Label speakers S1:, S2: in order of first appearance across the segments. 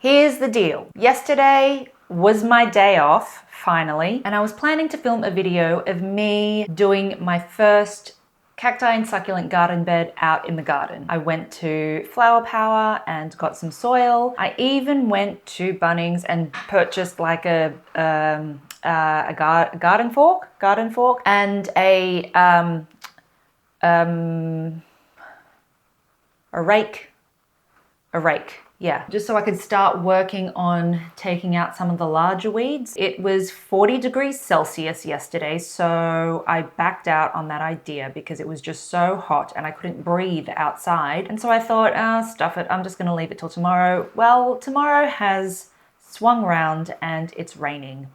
S1: Here's the deal. Yesterday was my day off, finally, and I was planning to film a video of me doing my first cacti and succulent garden bed out in the garden. I went to Flower Power and got some soil. I even went to Bunnings and purchased like a garden fork and a rake. Yeah, just so I could start working on taking out some of the larger weeds. It was 40 degrees Celsius yesterday, so I backed out on that idea because it was just so hot and I couldn't breathe outside. And so I thought, stuff it, I'm just gonna leave it till tomorrow. Well, tomorrow has swung round and it's raining.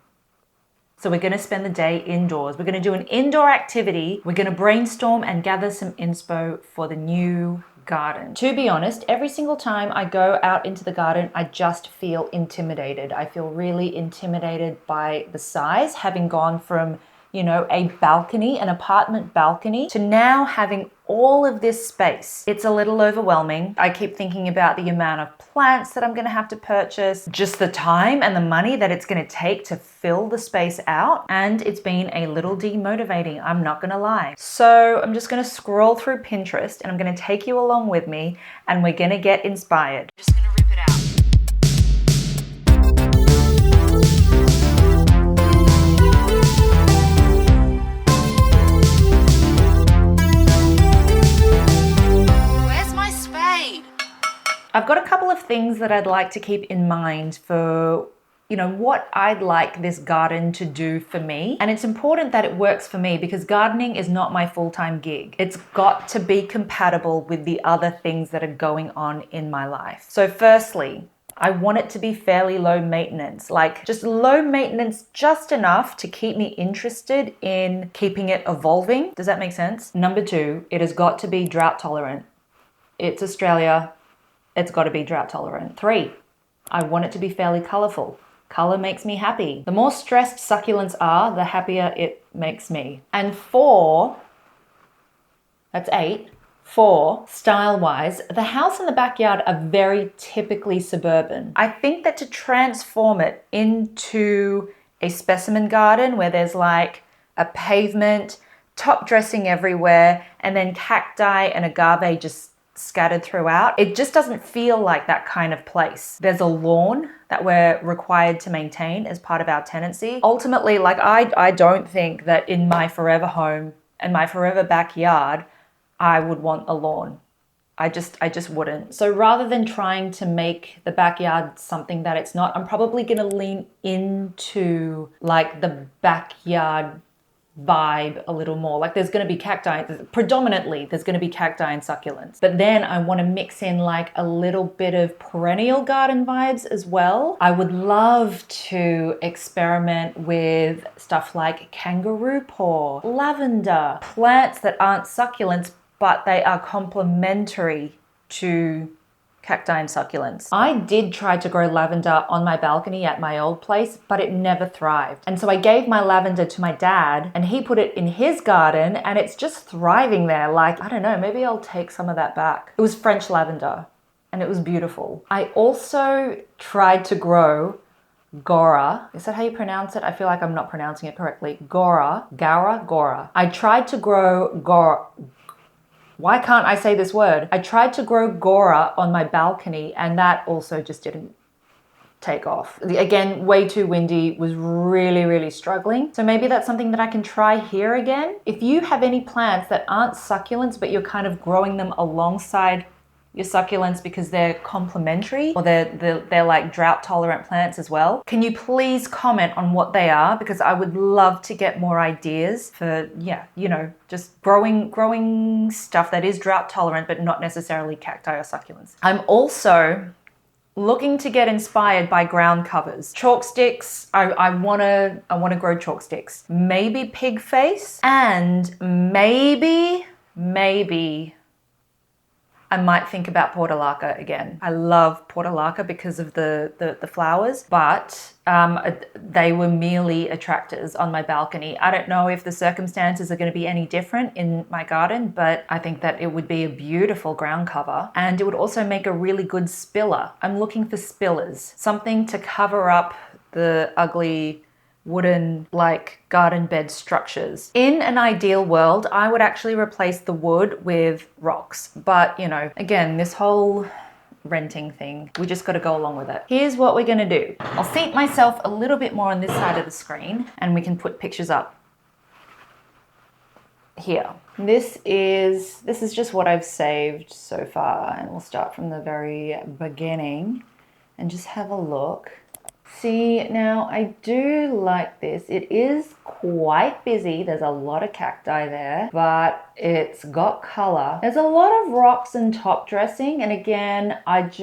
S1: So we're gonna spend the day indoors. We're gonna do an indoor activity. We're gonna brainstorm and gather some inspo for the new garden. To be honest, every single time I go out into the garden, I just feel intimidated. I feel really intimidated by the size, having gone from, you know, a balcony, an apartment balcony, to now having all of this space. It's a little overwhelming. I keep thinking about the amount of plants that I'm gonna have to purchase, just the time and the money that it's gonna take to fill the space out, and it's been a little demotivating, I'm not gonna lie. So I'm just gonna scroll through Pinterest and I'm gonna take you along with me and we're gonna get inspired. Just gonna rip it out. I've got a couple of things that I'd like to keep in mind for, you know, what I'd like this garden to do for me. And it's important that it works for me because gardening is not my full-time gig. It's got to be compatible with the other things that are going on in my life. So firstly, I want it to be fairly low maintenance, like just low maintenance, just enough to keep me interested in keeping it evolving. Does that make sense? Number two, it has got to be drought tolerant. It's Australia. It's got to be drought tolerant. 3, I want it to be fairly colorful. Color makes me happy. The more stressed succulents are, the happier it makes me. And 4, that's 8. 4, style-wise, the house and the backyard are very typically suburban. I think that to transform it into a specimen garden where there's like a pavement, top dressing everywhere, and then cacti and agave just scattered throughout, it just doesn't feel like that kind of place. There's a lawn that we're required to maintain as part of our tenancy. Ultimately, like I don't think that in my forever home and my forever backyard, I would want a lawn. I just wouldn't. So rather than trying to make the backyard something that it's not, I'm probably gonna lean into like the backyard vibe a little more. Like there's going to be cacti, predominantly there's going to be cacti and succulents, but then I want to mix in like a little bit of perennial garden vibes as well. I would love to experiment with stuff like kangaroo paw, lavender, plants that aren't succulents but they are complementary to cacti and succulents. I did try to grow lavender on my balcony at my old place, but it never thrived. And so I gave my lavender to my dad and he put it in his garden and it's just thriving there. Like, I don't know, maybe I'll take some of that back. It was French lavender and it was beautiful. I also tried to grow Gora. Is that how you pronounce it? I feel like I'm not pronouncing it correctly. Gora. I tried to grow Gora. Why can't I say this word? I tried to grow Gora on my balcony and that also just didn't take off. Again, way too windy, was really struggling. So maybe that's something that I can try here again. If you have any plants that aren't succulents, but you're kind of growing them alongside your succulents because they're complementary or they're like drought tolerant plants as well, can you please comment on what they are? Because I would love to get more ideas for, yeah, you know, just growing stuff that is drought tolerant but not necessarily cacti or succulents. I'm also looking to get inspired by ground covers. Chalk sticks, I wanna grow chalk sticks. Maybe pig face and maybe I might think about portulaca again. I love portulaca because of the flowers, but they were merely attractors on my balcony. I don't know if the circumstances are going to be any different in my garden, but I think that it would be a beautiful ground cover, and it would also make a really good spiller. I'm looking for spillers, something to cover up the ugly wooden like garden bed structures. In an ideal world, I would actually replace the wood with rocks, but you know, again, this whole renting thing, we just got to go along with it. Here's what we're going to do. I'll seat myself a little bit more on this side of the screen and we can put pictures up here. This is just what I've saved so far, and we'll start from the very beginning and just have a look. See, now I do like this. It is quite busy. There's a lot of cacti there, but it's got color. There's a lot of rocks and top dressing. And again, I've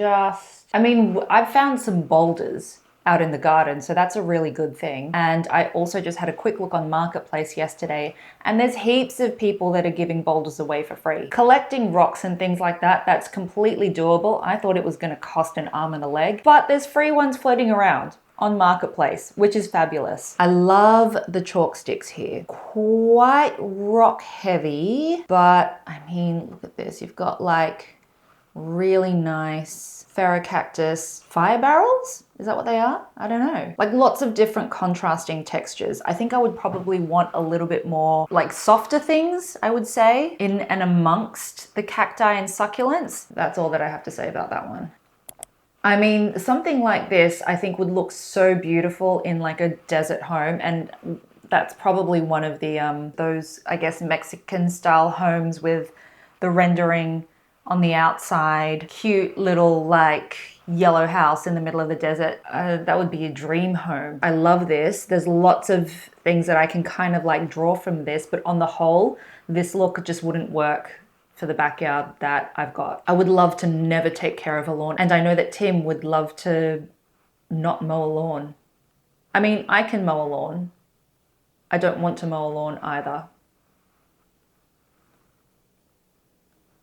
S1: found some boulders out in the garden, so that's a really good thing. And I also just had a quick look on Marketplace yesterday, and there's heaps of people that are giving boulders away for free. Collecting rocks and things like that, that's completely doable. I thought it was going to cost an arm and a leg, but there's free ones floating around on Marketplace, which is fabulous. I love the chalk sticks here. Quite rock heavy, but I mean, look at this. You've got like really nice ferrocactus fire barrels. Is that what they are? I don't know. Like lots of different contrasting textures. I think I would probably want a little bit more like softer things, I would say, in and amongst the cacti and succulents. That's all that I have to say about that one. I mean, something like this I think would look so beautiful in like a desert home, and that's probably one of the those, I guess, Mexican style homes with the rendering on the outside, cute little like yellow house in the middle of the desert. That would be a dream home. I love this. There's lots of things that I can kind of like draw from this, but on the whole, this look just wouldn't work for the backyard that I've got. I would love to never take care of a lawn, and I know that Tim would love to not mow a lawn. I mean, I can mow a lawn. I don't want to mow a lawn either.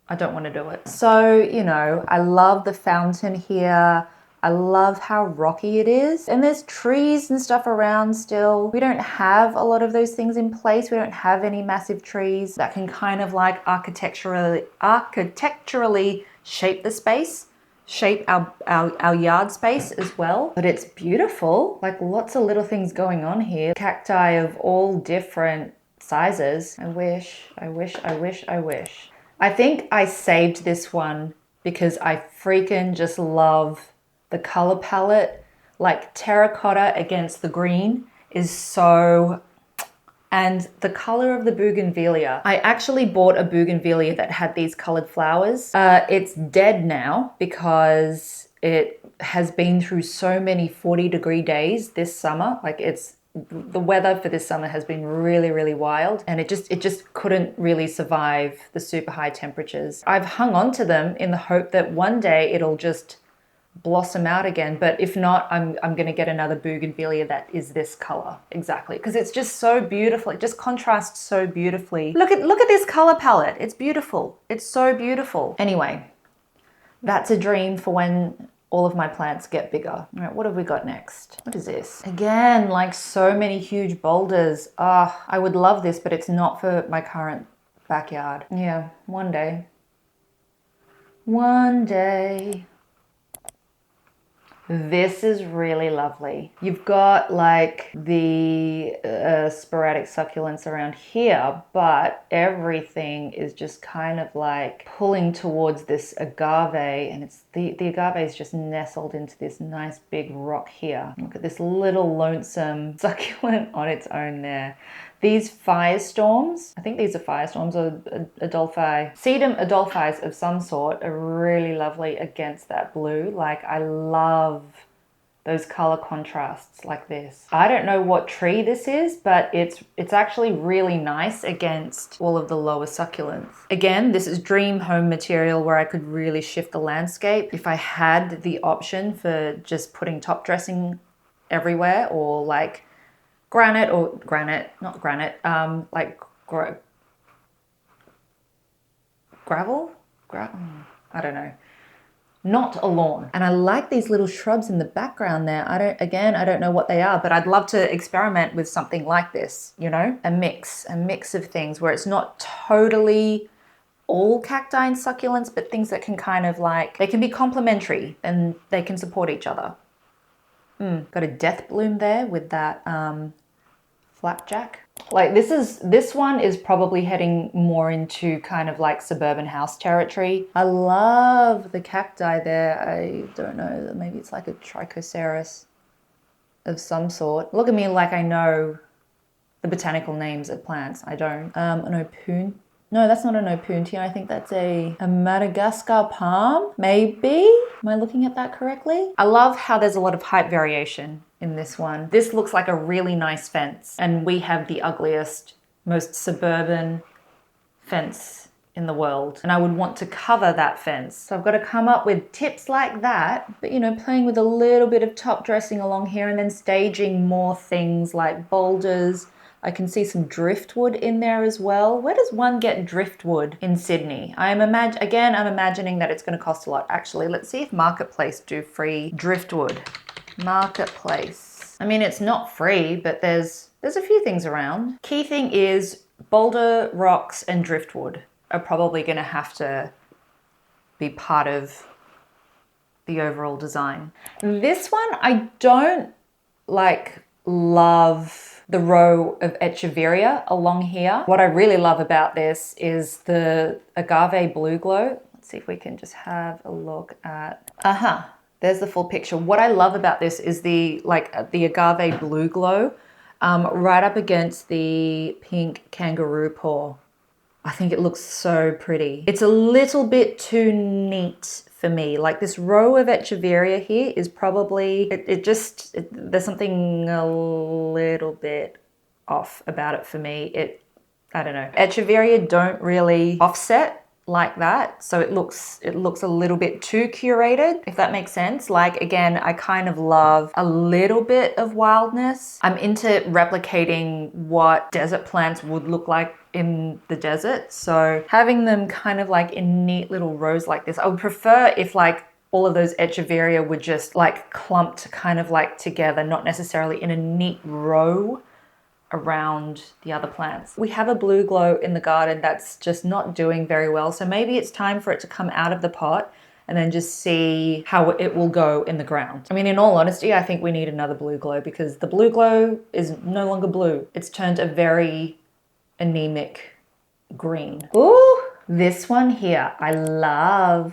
S1: I don't want to do it. So, you know, I love the fountain here. I love how rocky it is. And there's trees and stuff around still. We don't have a lot of those things in place. We don't have any massive trees that can kind of like architecturally shape the space, shape our yard space as well. But it's beautiful. Like lots of little things going on here. Cacti of all different sizes. I wish. I think I saved this one because I freaking just love the color palette. Like terracotta against the green is so, and the color of the bougainvillea. I actually bought a bougainvillea that had these colored flowers. It's dead now because it has been through so many 40-degree days this summer. Like the weather for this summer has been really, really wild, and it just couldn't really survive the super high temperatures. I've hung on to them in the hope that one day it'll just blossom out again, but if not, I'm going to get another bougainvillea that is this color exactly, because it's just so beautiful. It just contrasts so beautifully. Look at this color palette. It's beautiful. It's so beautiful. Anyway, that's a dream for when all of my plants get bigger. All right, what have we got next? What is this? Again, like so many huge boulders. I would love this, but it's not for my current backyard. Yeah, one day. One day. This is really lovely. You've got like the sporadic succulents around here, but everything is just kind of like pulling towards this agave, and it's the agave is just nestled into this nice big rock here. Look at this little lonesome succulent on its own there. These firestorms, I think these are firestorms or Adolphi, sedum Adolphis of some sort, are really lovely against that blue. Like I love those color contrasts like this. I don't know what tree this is, but it's actually really nice against all of the lower succulents. Again, this is dream home material where I could really shift the landscape. If I had the option for just putting top dressing everywhere, or like gravel? I don't know, not a lawn. And I like these little shrubs in the background there. I don't know what they are, but I'd love to experiment with something like this, you know, a mix of things where it's not totally all cacti and succulents, but things that can kind of like, they can be complementary and they can support each other. Got a death bloom there with that flapjack. Like this one is probably heading more into kind of like suburban house territory. I love the cacti there. I don't know, maybe it's like a trichoceros of some sort. Look at me like I know the botanical names of plants. I don't. An opuntia. No, that's not an opuntia. I think that's a Madagascar palm, maybe? Am I looking at that correctly? I love how there's a lot of height variation in this one. This looks like a really nice fence, and we have the ugliest, most suburban fence in the world, and I would want to cover that fence. So I've got to come up with tips like that, but you know, playing with a little bit of top dressing along here and then staging more things like boulders. I can see some driftwood in there as well. Where does one get driftwood in Sydney? I'm imagining that it's going to cost a lot. Actually, let's see if Marketplace do free driftwood. Marketplace. I mean, it's not free, but there's a few things around. Key thing is boulder, rocks, and driftwood are probably going to have to be part of the overall design. This one, I don't love the row of Echeveria along here. What I really love about this is the agave blue glow. Let's see if we can just have a look at, there's the full picture. What I love about this is the agave blue glow right up against the pink kangaroo paw. I think it looks so pretty. It's a little bit too neat for me. Like this row of Echeveria here is probably, there's something a little bit off about it for me. I don't know. Echeveria don't really offset like that. So it looks a little bit too curated, if that makes sense. Like, again, I kind of love a little bit of wildness. I'm into replicating what desert plants would look like in the desert. So having them kind of like in neat little rows like this, I would prefer if like all of those Echeveria were just like clumped kind of like together, not necessarily in a neat row around the other plants. We have a blue glow in the garden that's just not doing very well. So maybe it's time for it to come out of the pot and then just see how it will go in the ground. I mean, in all honesty, I think we need another blue glow because the blue glow is no longer blue. It's turned a very anemic green. Ooh, this one here, I love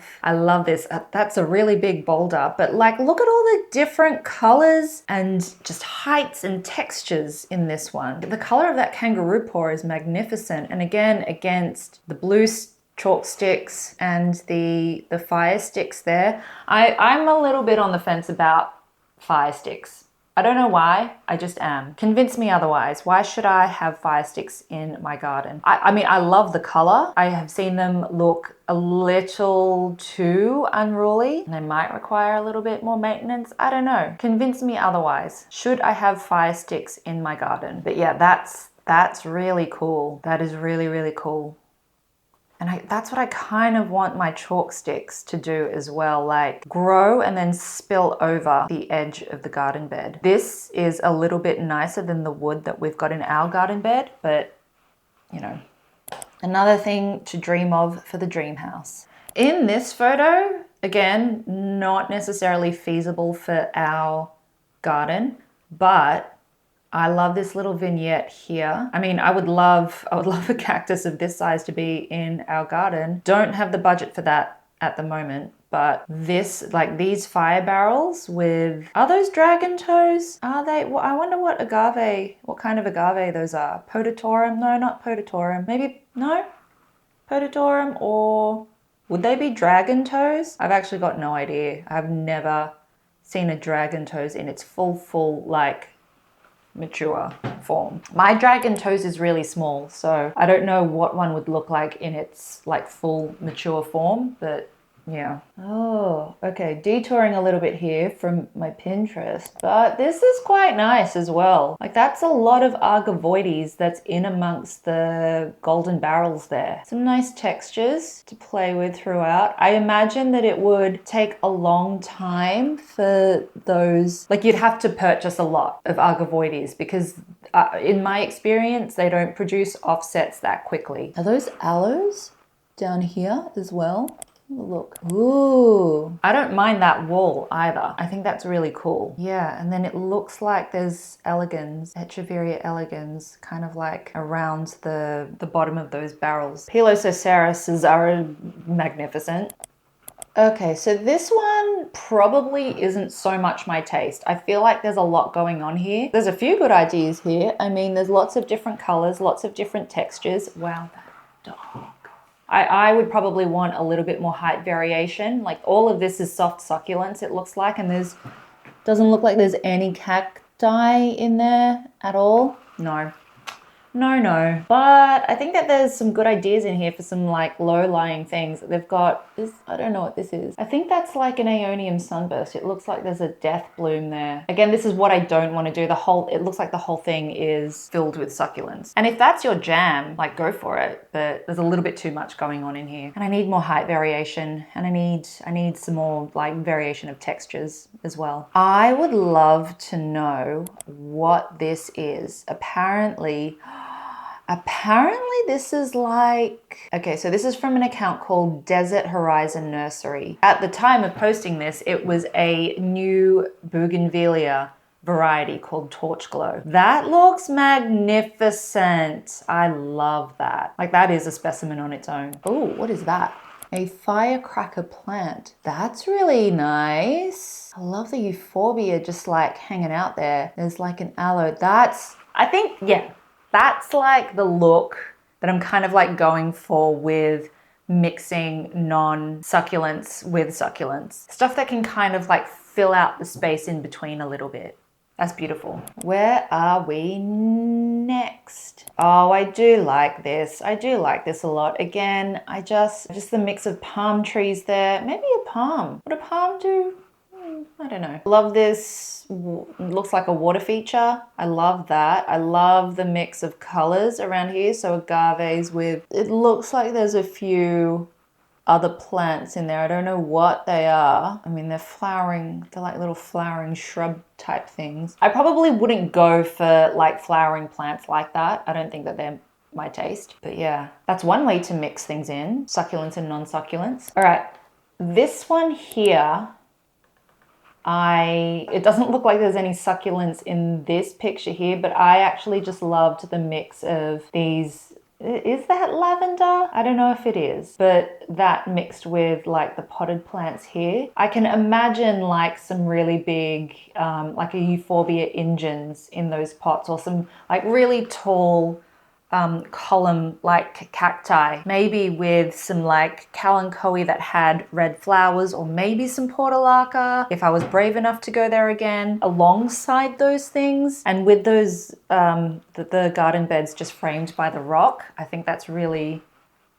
S1: this. That's a really big boulder, but like, look at all the different colors and just heights and textures in this one. The color of that kangaroo paw is magnificent. And again, against the blue chalk sticks and the fire sticks there. I'm a little bit on the fence about fire sticks. I don't know why, I just am. Convince me otherwise. Why should I have fire sticks in my garden? I mean, I love the color. I have seen them look a little too unruly. They might require a little bit more maintenance. I don't know. Convince me otherwise. Should I have fire sticks in my garden? But yeah, that's really cool. That is really, really cool. And that's what I kind of want my chalk sticks to do as well, like grow and then spill over the edge of the garden bed. This is a little bit nicer than the wood that we've got in our garden bed, but you know, another thing to dream of for the dream house. In this photo, again, not necessarily feasible for our garden, but I love this little vignette here. I mean, I would love a cactus of this size to be in our garden. Don't have the budget for that at the moment, but this, like these fire barrels with, are those dragon toes? Are they? Well, I wonder what kind of agave those are. Podotorum? No, not podotorum. Maybe, no? Podotorum, or would they be dragon toes? I've actually got no idea. I've never seen a dragon toes in its full like mature form. My dragon toes is really small, so I don't know what one would look like in its like full mature form, but Yeah. Oh, okay. Detouring a little bit here from my Pinterest, but this is quite nice as well. Like that's a lot of Argovoides that's in amongst the golden barrels there. Some nice textures to play with throughout. I imagine that it would take a long time for those, like you'd have to purchase a lot of Argovoides because in my experience, they don't produce offsets that quickly. Are those aloes down here as well? Look. Ooh. I don't mind that wall either. I think that's really cool. Yeah, and then it looks like there's elegans, Echeveria elegans, kind of like around the bottom of those barrels. Pilosoceruses are magnificent. Okay, so this one probably isn't so much my taste. I feel like there's a lot going on here. There's a few good ideas here. I mean, there's lots of different colors, lots of different textures. Wow, that dog. I would probably want a little bit more height variation. Like all of this is soft succulents, it looks like, and doesn't look like there's any cacti in there at all. No. No. But I think that there's some good ideas in here for some like low-lying things. They've got this, I don't know what this is. I think that's like an Aeonium sunburst. It looks like there's a death bloom there. Again, this is what I don't want to do. It looks like the whole thing is filled with succulents. And if that's your jam, like go for it. But there's a little bit too much going on in here. And I need more height variation. And I need some more like variation of textures as well. I would love to know what this is. Apparently this is like, okay, so this is from an account called Desert Horizon Nursery. At the time of posting this, it was a new bougainvillea variety called Torch Glow. That looks magnificent. I love that. Like that is a specimen on its own. Oh, what is that? A firecracker plant. That's really nice. I love the euphorbia just like hanging out there. There's like an aloe. That's like the look that I'm kind of like going for with mixing non-succulents with succulents. Stuff that can kind of like fill out the space in between a little bit. That's beautiful. Where are we next? Oh, I do like this. I do like this a lot. Again, just the mix of palm trees there. Maybe a palm. Would a palm do? I don't know. Love this. Looks like a water feature. I love that. I love the mix of colors around here. So agaves with, it looks like there's a few other plants in there. I don't know what they are. I mean, they're flowering. They're like little flowering shrub type things. I probably wouldn't go for like flowering plants like that. I don't think that they're my taste. But yeah, that's one way to mix things in. Succulents and non-succulents. All right, this one here, it doesn't look like there's any succulents in this picture here, but I actually just loved the mix of these. Is that lavender? I don't know if it is, but that mixed with like the potted plants here. I can imagine like some really big, like a euphorbia ingens in those pots, or some like really tall column like cacti, maybe with some like kalanchoe that had red flowers, or maybe some portulaca if I was brave enough to go there again alongside those things. And with those the garden beds just framed by the rock, I think that's really,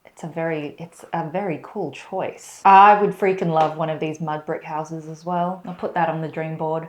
S1: it's a very cool choice. I would freaking love one of these mud brick houses as well. I'll put that on the dream board.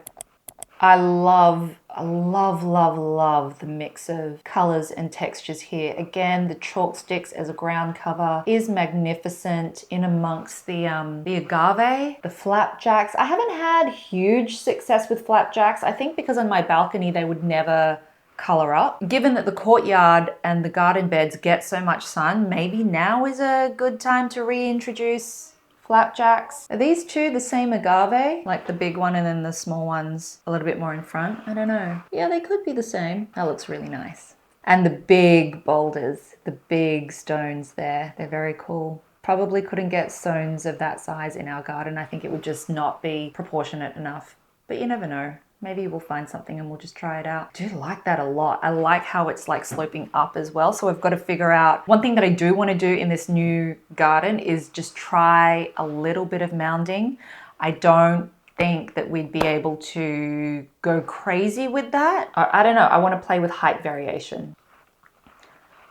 S1: I love the mix of colors and textures here. Again, the chalk sticks as a ground cover is magnificent in amongst the agave, the flapjacks. I haven't had huge success with flapjacks. I think because on my balcony they would never color up. Given that the courtyard and the garden beds get so much sun, maybe now is a good time to reintroduce flapjacks. Are these two the same agave? Like the big one and then the small ones a little bit more in front? I don't know. Yeah, they could be the same. That looks really nice. And the big boulders, the big stones there, they're very cool. Probably couldn't get stones of that size in our garden. I think it would just not be proportionate enough. But you never know. Maybe we'll find something and we'll just try it out. I do like that a lot. I like how it's like sloping up as well. So we've got to figure out, one thing that I do want to do in this new garden is just try a little bit of mounding. I don't think that we'd be able to go crazy with that. I don't know. I want to play with height variation.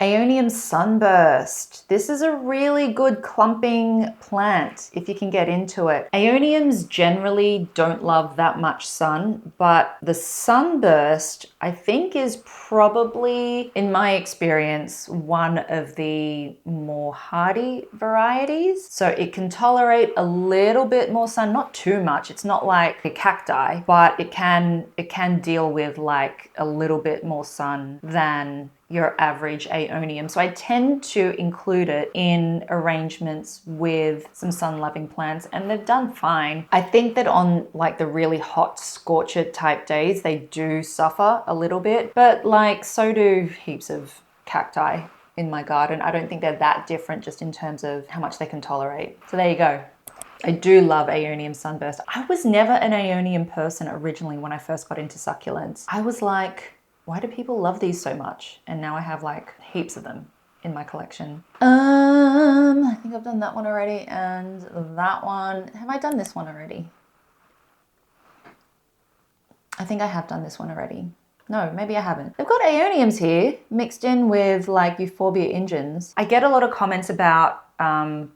S1: Aeonium Sunburst. This is a really good clumping plant if you can get into it. Aeoniums generally don't love that much sun, but the Sunburst I think is probably, in my experience, one of the more hardy varieties. So it can tolerate a little bit more sun, not too much. It's not like a cacti, but it can deal with like a little bit more sun than your average Aeonium. So I tend to include it in arrangements with some sun-loving plants, and they've done fine. I think that on like the really hot scorcher type days, they do suffer a little bit, but like so do heaps of cacti in my garden. I don't think they're that different just in terms of how much they can tolerate. So there you go. I do love Aeonium Sunburst. I was never an Aeonium person originally when I first got into succulents. I was like, why do people love these so much? And now I have like heaps of them in my collection. I think I've done that one already and that one. Have I done this one already? I think I have done this one already. No, maybe I haven't. They've got Aeoniums here mixed in with like Euphorbia ingens. I get a lot of comments about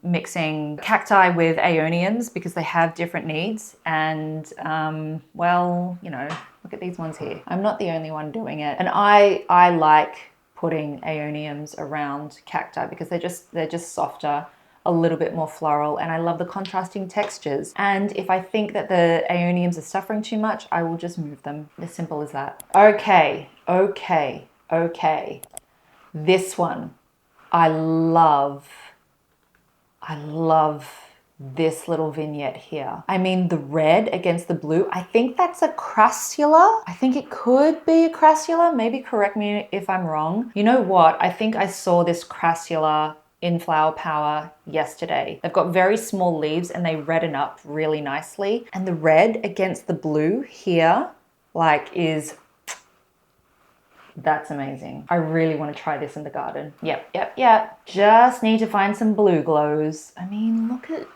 S1: mixing cacti with Aeoniums because they have different needs, and well, you know, look at these ones here. I'm not the only one doing it, and I like putting Aeoniums around cacti because they're just softer, a little bit more floral, and I love the contrasting textures. And if I think that the Aeoniums are suffering too much, I will just move them. As simple as that. Okay. This one, I love this little vignette here. I mean, the red against the blue, I think that's a crassula. I think it could be a crassula. Maybe correct me if I'm wrong. You know what? I think I saw this crassula in Flower Power yesterday. They've got very small leaves and they redden up really nicely. And the red against the blue here, like, that's amazing. I really want to try this in the garden. Yep. Just need to find some blue glows. I mean, look at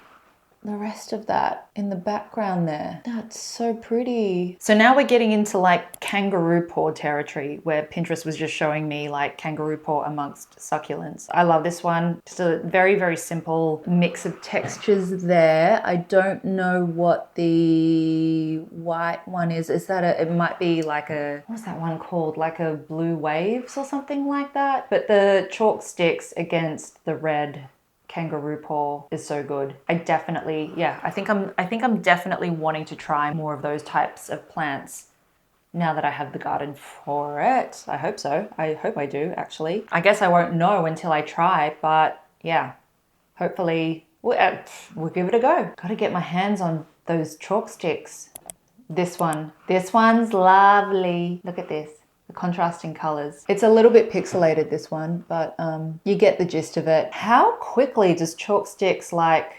S1: the rest of that in the background there. That's so pretty. So now we're getting into like kangaroo paw territory where Pinterest was just showing me like kangaroo paw amongst succulents. I love this one. Just a very, very simple mix of textures there. I don't know what the white one is. Is that it might be like what's that one called? Like a blue waves or something like that. But the chalk sticks against the red kangaroo paw is so good. I think I'm definitely wanting to try more of those types of plants now that I have the garden for it. I hope so. I hope I do, actually. I guess I won't know until I try, but yeah, hopefully we'll give it a go. Gotta get my hands on those chalk sticks. This one's lovely. Look at this. The contrasting colors. It's a little bit pixelated, this one, but you get the gist of it. How quickly does chalk sticks like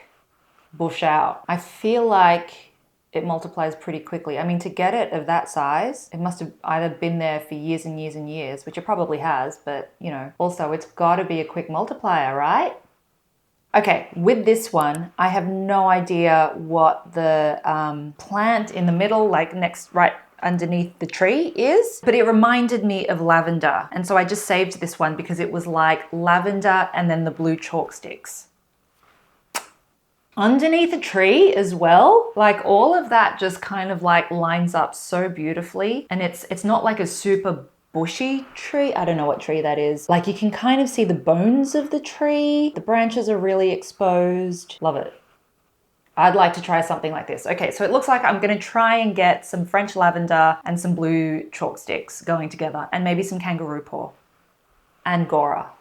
S1: bush out? I feel like it multiplies pretty quickly. I mean, to get it of that size, it must have either been there for years and years and years, which it probably has, but you know, also it's got to be a quick multiplier, right? Okay, with this one, I have no idea what the plant in the middle, like right underneath the tree is, but it reminded me of lavender. And so I just saved this one because it was like lavender and then the blue chalk sticks. Underneath a tree as well, like all of that just kind of like lines up so beautifully. And it's not like a super bushy tree. I don't know what tree that is. Like you can kind of see the bones of the tree. The branches are really exposed. Love it. I'd like to try something like this. Okay, so it looks like I'm gonna try and get some French lavender and some blue chalk sticks going together, and maybe some kangaroo paw and Gora.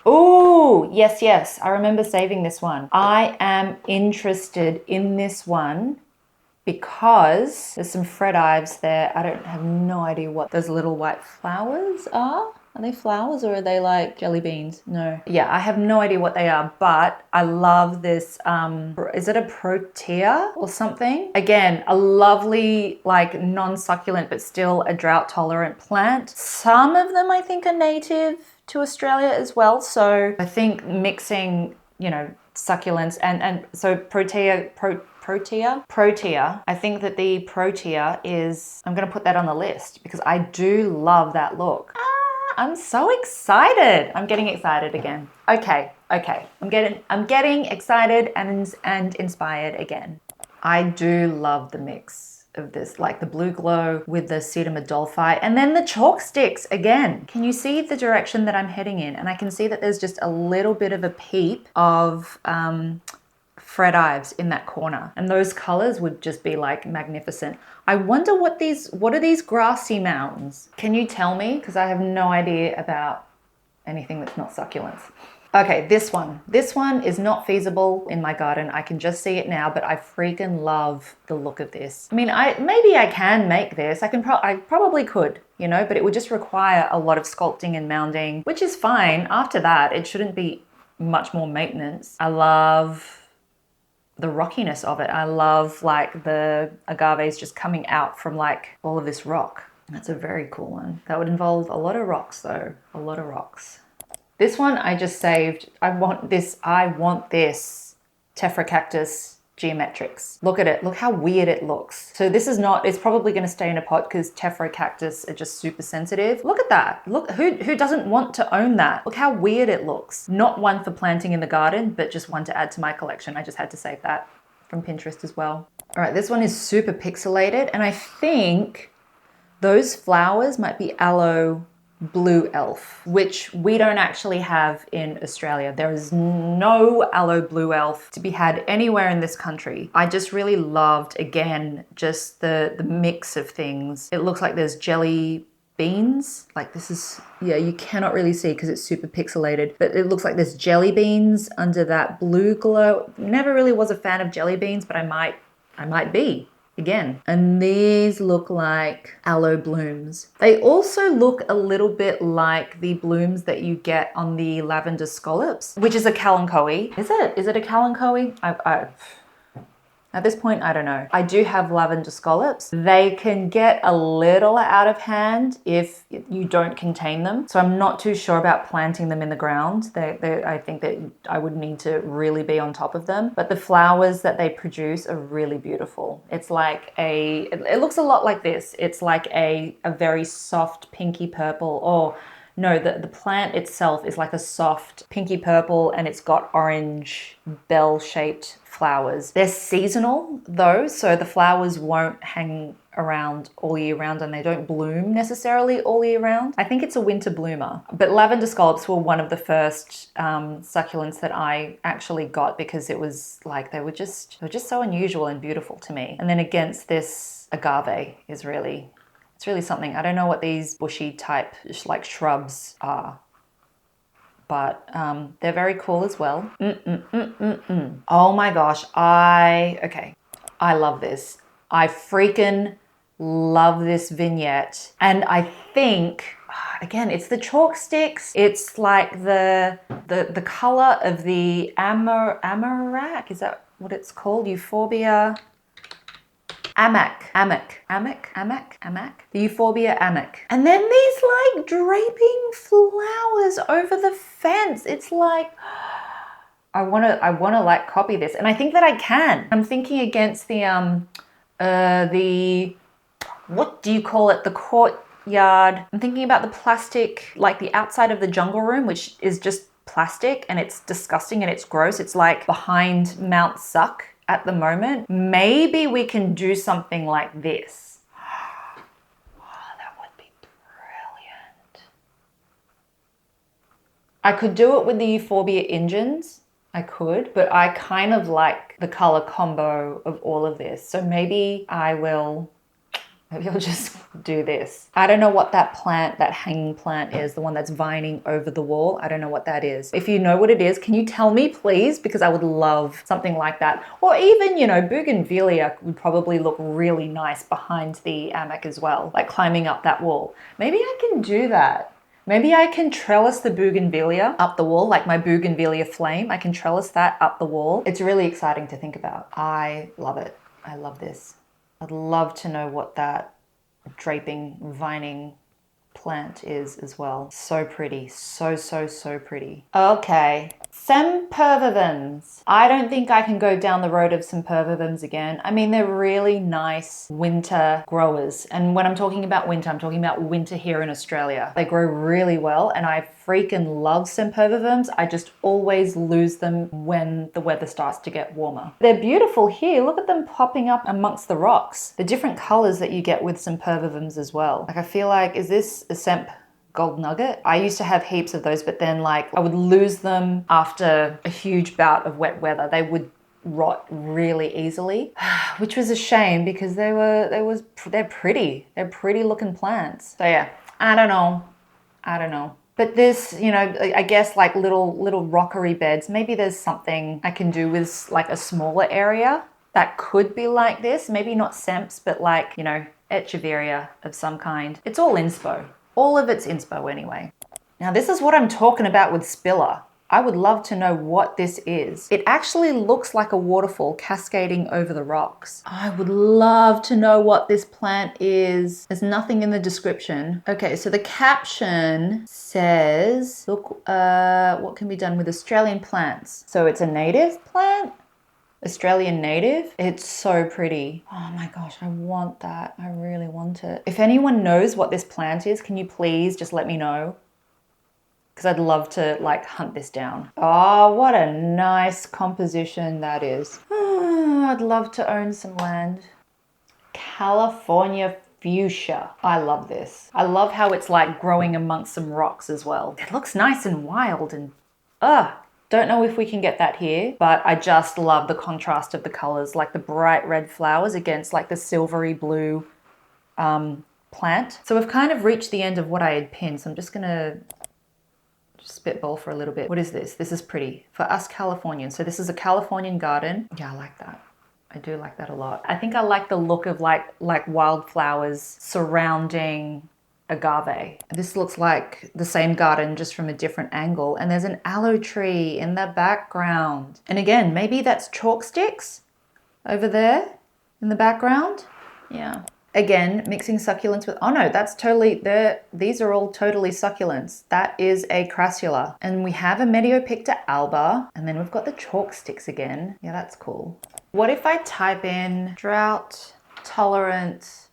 S1: Oh, yes, I remember saving this one. I am interested in this one because there's some Fred Ives there. I have no idea what those little white flowers are. Are they flowers or are they like jelly beans? No. Yeah, I have no idea what they are, but I love this, is it a protea or something? Again, a lovely, like non-succulent, but still a drought-tolerant plant. Some of them I think are native to Australia as well. So I think mixing, you know, succulents and so protea. I think that the protea is, I'm going to put that on the list because I do love that look. I'm so excited. I'm getting excited again. Okay. I'm getting excited and inspired again. I do love the mix of this, like the blue glow with the Sedum Adolphi and then the chalk sticks again. Can you see the direction that I'm heading in? And I can see that there's just a little bit of a peep of Fred Ives in that corner. And those colors would just be like magnificent. I wonder what are these grassy mounds? Can you tell me? Because I have no idea about anything that's not succulents. Okay, this one is not feasible in my garden. I can just see it now, but I freaking love the look of this. I mean, maybe I can make this. I probably could, you know, but it would just require a lot of sculpting and mounding, which is fine. After that, it shouldn't be much more maintenance. I love the rockiness of it. I love like the agaves just coming out from like all of this rock. That's a very cool one. That would involve a lot of rocks though, a lot of rocks. This one I just saved. I want this Tephra geometrics. Look at it, look how weird it looks. So this is not, it's probably gonna stay in a pot because Tephra cactus are just super sensitive. Look at that, look, who doesn't want to own that? Look how weird it looks. Not one for planting in the garden, but just one to add to my collection. I just had to save that from Pinterest as well. All right, this one is super pixelated and I think those flowers might be aloe blue elf, which we don't actually have in Australia. There is no aloe blue elf to be had anywhere in this country. I just really loved, again, just the mix of things. It looks like there's jelly beans. Like this is, yeah, you cannot really see because it's super pixelated, but it looks like there's jelly beans under that blue glow. Never really was a fan of jelly beans, but I might be. Again, and these look like aloe blooms. They also look a little bit like the blooms that you get on the lavender scallops, which is a kalanchoe. Is it a kalanchoe? At this point, I don't know. I do have lavender scallops. They can get a little out of hand if you don't contain them. So I'm not too sure about planting them in the ground. I think that I would need to really be on top of them. But the flowers that they produce are really beautiful. It's like it looks a lot like this. It's like a very soft pinky purple, or no, the plant itself is like a soft pinky purple and it's got orange bell-shaped flowers. They're seasonal though, so the flowers won't hang around all year round and they don't bloom necessarily all year round. I think it's a winter bloomer. But lavender scallops were one of the first succulents that I actually got because it was like, they were just so unusual and beautiful to me. And then against this agave is really, it's really something. I don't know what these bushy type like shrubs are, but they're very cool as well. Oh my gosh, I love this. I freaking love this vignette. And I think, again, it's the chalk sticks. It's like the color of the amaranth. Is that what it's called? Euphorbia. Amac. The Euphorbia amac. And then these like draping flowers over the fence. It's like, I wanna like copy this. And I think that I can. I'm thinking against the what do you call it? The courtyard. I'm thinking about the plastic, like the outside of the jungle room, which is just plastic and it's disgusting and it's gross. It's like behind Mount Suck at the moment. Maybe we can do something like this. Oh, that would be brilliant. I could do it with the Euphorbia Ingens. I could, but I kind of like the color combo of all of this. So maybe I'll just do this. I don't know what that plant, that hanging plant is, the one that's vining over the wall. I don't know what that is. If you know what it is, can you tell me please? Because I would love something like that. Or even, you know, bougainvillea would probably look really nice behind the amac as well, like climbing up that wall. Maybe I can do that. Maybe I can trellis the bougainvillea up the wall, like my bougainvillea flame. I can trellis that up the wall. It's really exciting to think about. I love it. I love this. I'd love to know what that draping, vining plant is as well. So pretty. So pretty. Okay. Sempervivums. I don't think I can go down the road of sempervivums again. I mean, they're really nice winter growers. And when I'm talking about winter, I'm talking about winter here in Australia. They grow really well and I freaking love sempervivums. I just always lose them when the weather starts to get warmer. They're beautiful here. Look at them popping up amongst the rocks. The different colors that you get with sempervivums as well. Like I feel like, is this a semp gold nugget? I used to have heaps of those, but then like I would lose them after a huge bout of wet weather. They would rot really easily, which was a shame because they're pretty. They're pretty looking plants. So yeah, I don't know. But this, you know, I guess like little rockery beds, maybe there's something I can do with like a smaller area that could be like this. Maybe not semps, but like, you know, echeveria of some kind. It's all inspo. All of it's inspo anyway. Now this is what I'm talking about with spiller. I would love to know what this is. It actually looks like a waterfall cascading over the rocks. I would love to know what this plant is. There's nothing in the description. Okay, so the caption says, look, what can be done with Australian plants? So it's a native plant? Australian native. It's so pretty. Oh my gosh, I want that. I really want it. If anyone knows what this plant is, can you please just let me know? Because I'd love to like hunt this down. Oh, what a nice composition that is. I'd love to own some land. California fuchsia. I love this. I love how it's like growing amongst some rocks as well. It looks nice and wild and don't know if we can get that here, but I just love the contrast of the colors, like the bright red flowers against like the silvery blue plant. So we've kind of reached the end of what I had pinned. So I'm just gonna spitball for a little bit. What is this? This is pretty for us Californians. So this is a Californian garden. Yeah, I like that. I do like that a lot. I think I like the look of like wildflowers surrounding agave. This looks like the same garden just from a different angle, and there's an aloe tree in the background. And again, maybe that's chalk sticks over there in the background. Yeah. Again, mixing succulents with, oh no, that's totally, these are all totally succulents. That is a crassula. And we have a Mediopicta alba, and then we've got the chalk sticks again. Yeah, that's cool. What if I type in drought tolerant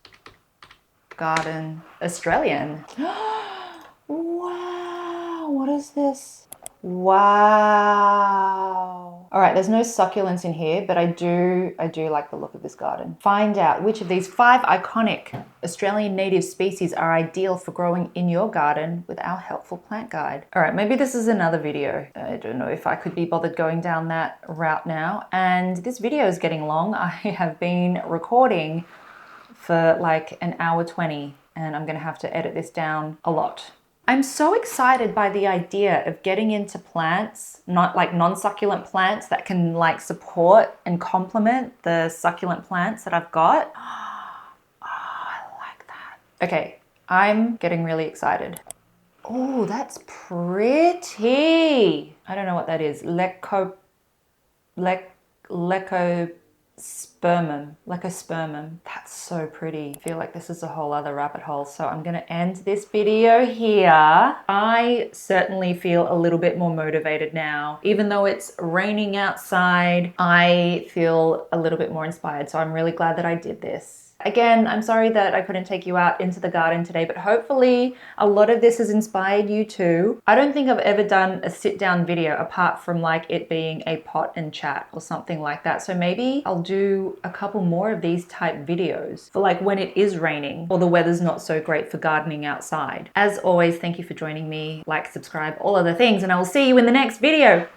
S1: garden Australian? Wow, what is this? Wow. All right, there's no succulents in here, but I do like the look of this garden. Find out which of these 5 iconic Australian native species are ideal for growing in your garden with our helpful plant guide. All right, maybe this is another video. I don't know if I could be bothered going down that route now. And this video is getting long. I have been recording for like an hour 20, and I'm gonna have to edit this down a lot. I'm so excited by the idea of getting into plants, not like non-succulent plants that can like support and complement the succulent plants that I've got. Oh, I like that. Okay, I'm getting really excited. Oh, that's pretty. I don't know what that is. Lecospermum. That's so pretty. I feel like this is a whole other rabbit hole, so I'm gonna end this video here. I certainly feel a little bit more motivated now. Even though it's raining outside, I feel a little bit more inspired, so I'm really glad that I did this. Again, I'm sorry that I couldn't take you out into the garden today, but hopefully a lot of this has inspired you too. I don't think I've ever done a sit down video apart from like it being a pot and chat or something like that. So maybe I'll do a couple more of these type videos for like when it is raining or the weather's not so great for gardening outside. As always, thank you for joining me. Like, subscribe, all other things, and I will see you in the next video.